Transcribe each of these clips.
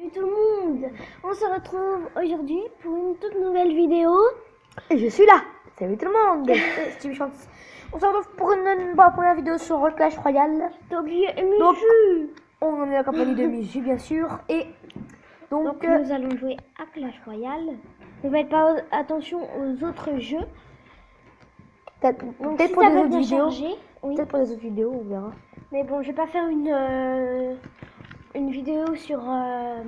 Salut tout le monde. On se retrouve aujourd'hui pour une toute nouvelle vidéo. Et je suis là. Salut tout le monde. Steve Chance. On se retrouve pour une première vidéo sur Clash Royale. T'as oublié Donc, Michu. on est accompagné de Michu, bien sûr. Et donc, nous allons jouer à Clash Royale. Ne faites pas attention aux autres jeux. peut-être Si pour ça des va autres bien vidéos. charger, oui. Peut-être pour des autres vidéos, on verra. Mais bon, je vais pas faire une vidéo sur un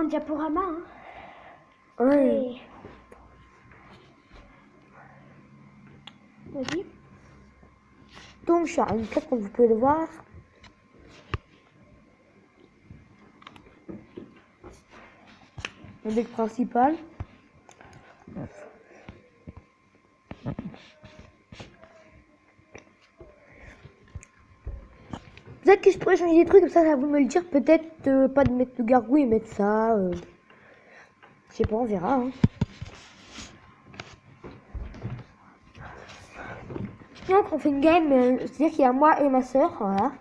diaporama. Hein. Oui. Et... Vas-y. Donc, je suis à une carte, comme vous pouvez le voir. Le deck principal. Peut-être que je pourrais changer des trucs, comme ça, à vous de me le dire. Peut-être pas de mettre le gargouille et mettre ça. Je sais pas, on verra. Hein. Donc, on fait une game, c'est-à-dire qu'il y a moi et ma soeur, voilà.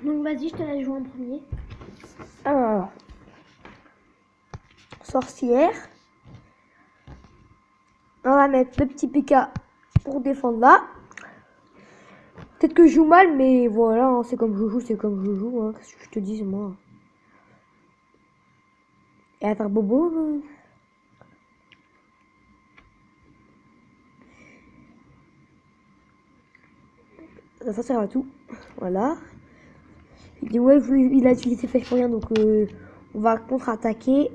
Donc vas-y, je te laisse jouer en premier. Alors, sorcière. On va mettre le petit PK pour défendre là. Peut-être que je joue mal, mais voilà, hein, c'est comme je joue, c'est comme je joue. Hein. Qu'est-ce que je te dis, moi. Et à faire bobo. Ça sert à tout. Voilà. Il dit ouais, il a utilisé flèche pour rien, donc on va contre-attaquer.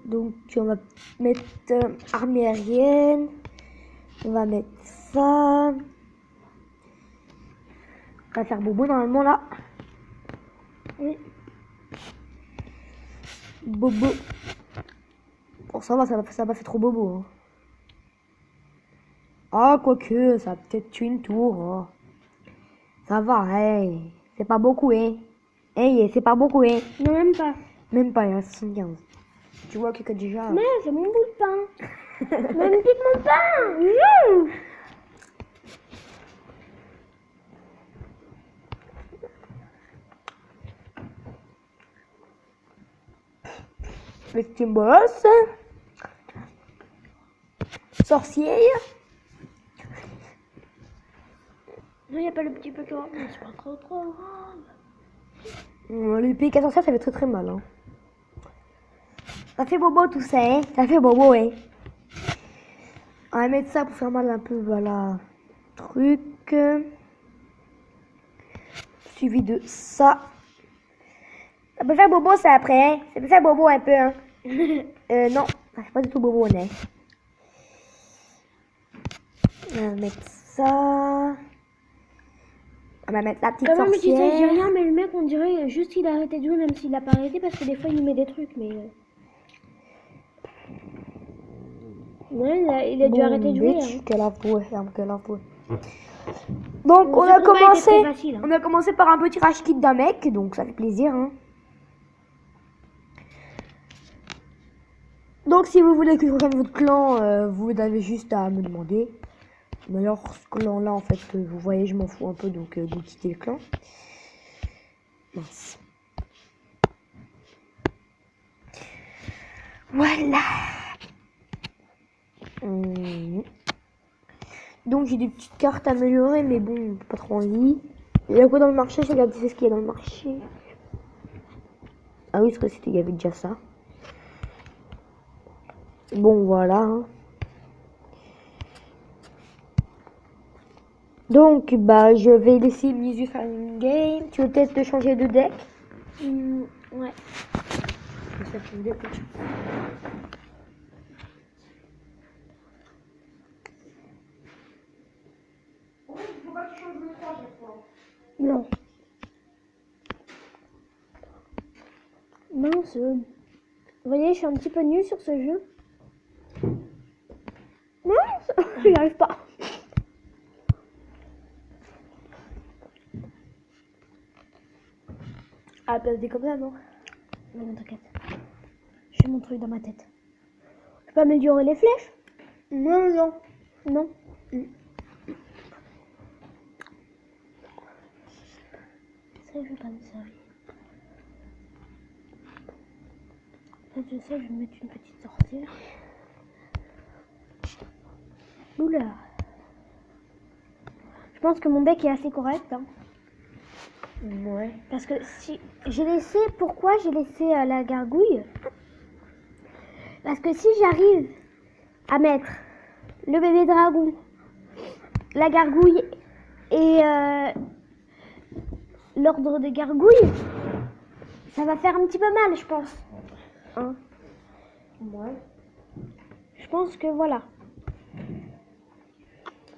Donc on va mettre armée aérienne. On va mettre ça. On va faire bobo normalement là. Oui. Bobo. Bon, ça va, ça m'a fait trop bobo. Hein. Ah, quoique, ça a peut-être tué une tour. Hein. Ça va, hey. C'est pas beaucoup, hein. Hey, c'est pas beaucoup, hein. Non, même pas. Même pas, il reste 75. Tu vois que déjà... Mais c'est mon bout de pain. Mais me pique mon pain. Mmh. Petit boss. Sorcière. Non, il n'y a pas le petit peu que mais c'est pas trop grave. Les piques à sorcière, ça fait très très mal. Hein. Ça fait bobo tout ça, hein. Ça fait bobo, hein. On va mettre ça pour faire mal un peu, voilà. Truc. Suivi de ça. Ça peut faire bobo ça après, hein. Ça peut faire bobo un peu, hein. Non, ça fait pas du tout bobo, hein. On va mettre ça. On va mettre la petite Quand même, je dis ça, je dis sorcière. rien, mais le mec, on dirait juste qu'il a arrêté de jouer, même s'il a pas arrêté, parce que des fois, il met des trucs, mais... Ouais, il a dû arrêter de jouer. Hein. Quelle avouée, quelle avouée. Donc, on a commencé. Facile, hein. On a commencé par un petit rage kit d'un mec, donc ça fait plaisir. Hein. Donc, si vous voulez que je rejoigne votre clan, vous avez juste à me demander. Mais alors, ce clan-là, en fait, vous voyez, je m'en fous un peu, donc vous quittez le clan. Mince. Voilà. Donc, j'ai des petites cartes améliorées, mais bon, pas trop envie. Il y a quoi dans le marché? Je regarde ce qu'il y a dans le marché. Ah oui, parce que il y avait déjà ça. Bon, voilà. Hein. Donc, bah, je vais laisser Mizu faire une game. Tu veux peut-être changer de deck? Ouais. Non. Mince. Vous voyez, je suis un petit peu nulle sur ce jeu. Mince. J'y arrive pas. À la place des comme ça, non? Non, t'inquiète. J'ai mon truc dans ma tête. Je peux améliorer les flèches? Non. Non. sais, je vais pas me servir. En fait, je sais, je vais mettre une petite sorcière. Oula. Je pense que mon deck est assez correct. Hein. Ouais. Parce que si j'ai laissé, pourquoi j'ai laissé la gargouille? Parce que si j'arrive à mettre le bébé dragon, la gargouille et l'ordre de gargouille, ça va faire un petit peu mal, je pense. Hein? Ouais. Je pense que voilà.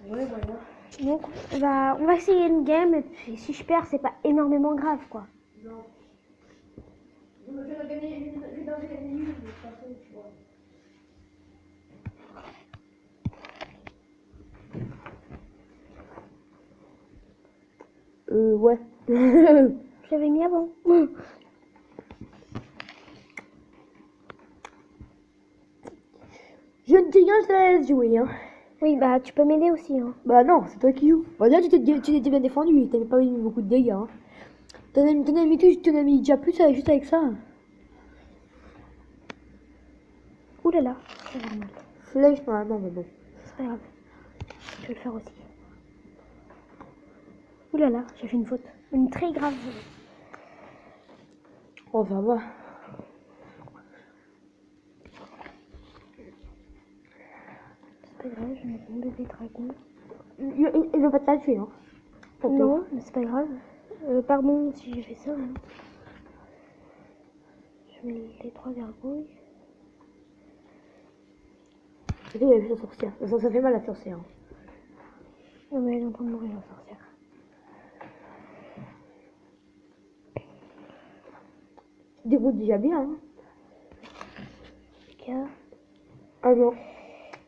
Ouais, voilà. Donc on va essayer une game et puis si je perds, c'est pas énormément grave quoi. Non. Je vais gagner une de toute façon, tu vois. Ouais. J'avais mis avant. Je ne dis rien, je te laisse jouer, hein. Oui, bah tu peux m'aider aussi. Hein. Bah non, c'est toi qui joues. Bah déjà, tu t'es bien défendu, t'avais pas eu beaucoup de dégâts, hein. T'en as mis déjà plus juste avec ça. Ouh là là, ça va mal. Flèche, normalement, mais bon. C'est pas grave. Je vais le faire aussi. Ouh là là, j'ai fait une faute. Une très grave faute. Oh, ça va. C'est pas grave, je vais mettre mon bébé dragon. Il veut pas te la tuer, hein. Non, mais c'est pas grave. Pardon si j'ai fait ça. Hein. Je mets les 3 gargouilles. Tu sais, il a vu sa sorcière. Ça fait mal à la sorcière. Non mais elle est en train de mourir la sorcière. Tu débrouilles déjà bien, hein. Ok. Ah non.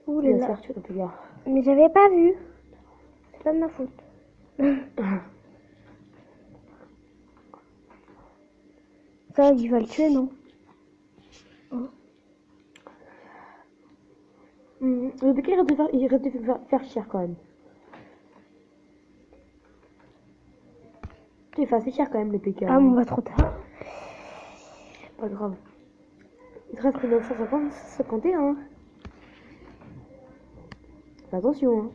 Ouh Il là va se là. faire tuer, ton gars. Mais j'avais pas vu. C'est pas de ma faute. Ça, il va le tuer, non? Hein? Le PK, il reste de faire cher quand même. Tu fait assez cher quand même, le PK. Ah, bon, bah trop tard. Pas grave. Il te reste que 951. Hein. Fais attention, hein.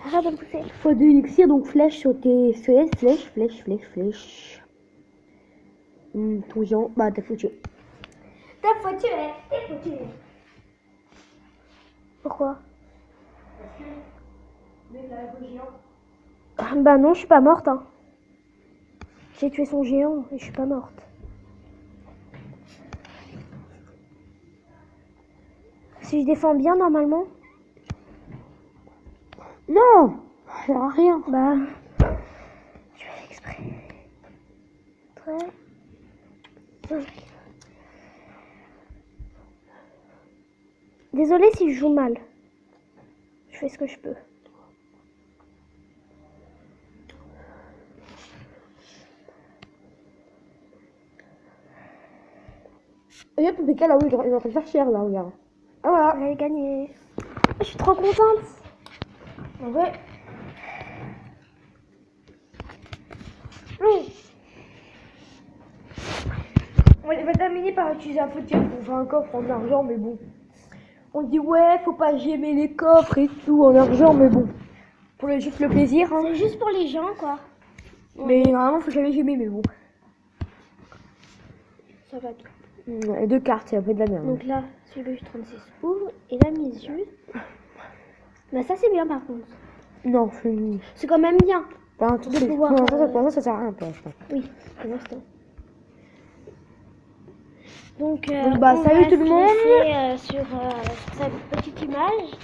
Arrête de me pousser. Fois 2 élixirs, donc flèche sur tes flèche. Ton géant, bah t'as foutu. T'es foutu. Pourquoi? Ah, bah non, je suis pas morte. Hein. J'ai tué son géant et je suis pas morte. Si je défends bien normalement. Non, ça sert à rien. Bah, je fais exprès. 5. Désolée si je joue mal. Je fais ce que je peux. Regarde ton PK là, oui, il est en train de faire cher là, regarde. Ah voilà. J'avais gagné. Je suis trop contente. En vrai. On va terminer par utiliser un petit pour faire un coffre en argent, mais bon. On dit ouais, faut pas gémer les coffres et tout en argent, mais bon. Pour juste le plaisir, hein. C'est juste pour les gens, quoi. Mais normalement, faut jamais gémer, mais bon. Ça va tout. Ouais, 2 cartes, c'est un peu de la merde. Donc là, celui-là, 36 ouvre. Et là, mes yeux. Bah, ça, c'est bien par contre. Non, C'est quand même bien. pour de pouvoir, l'instant, ça sert à rien pour l'instant. Oui, pour l'instant. Donc, bah, on salut va tout le se monde. laisser, sur cette petite image.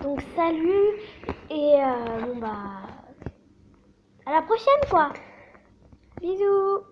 Donc, salut. Et bon, bah. À la prochaine, quoi. Bisous.